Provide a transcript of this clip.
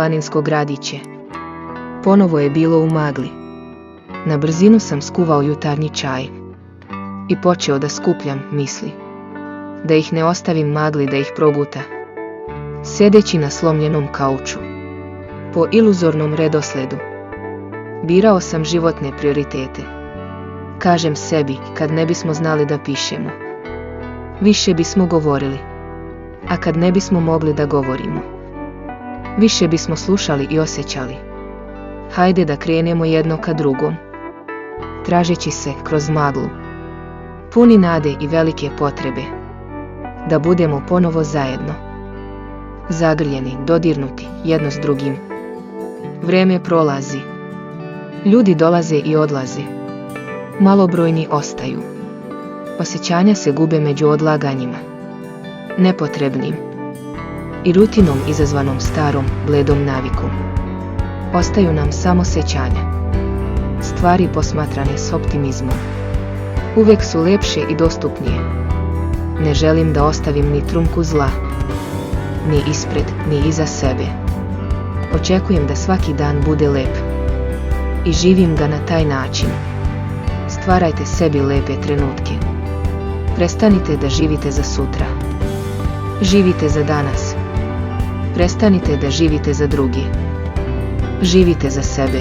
planinsko gradiće. Ponovo je bilo u magli. Na brzinu sam skuvao jutarnji čaj i počeo da skupljam misli. Da ih ne ostavim magli da ih proguta. Sedeći na slomljenom kauču, po iluzornom redosledu, birao sam životne prioritete. Kažem sebi, kad ne bismo znali da pišemo, više bismo govorili. A kad ne bismo mogli da govorimo, više bismo slušali i osjećali. Hajde da krenemo jedno ka drugom, tražeći se kroz maglu, puni nade i velike potrebe, da budemo ponovo zajedno, zagrljeni, dodirnuti jedno s drugim. Vreme prolazi. Ljudi dolaze i odlaze. Malobrojni ostaju. Osjećanja se gube među odlaganjima, nepotrebnim i rutinom izazvanom starom, bledom navikom. Ostaju nam samo sećanja. Stvari posmatrane s optimizmom uvek su lepše i dostupnije. Ne želim da ostavim ni trunku zla, ni ispred, ni iza sebe. Očekujem da svaki dan bude lep i živim ga na taj način. Stvarajte sebi lepe trenutke. Prestanite da živite za sutra. Živite za danas. Prestanite da živite za druge. Živite za sebe.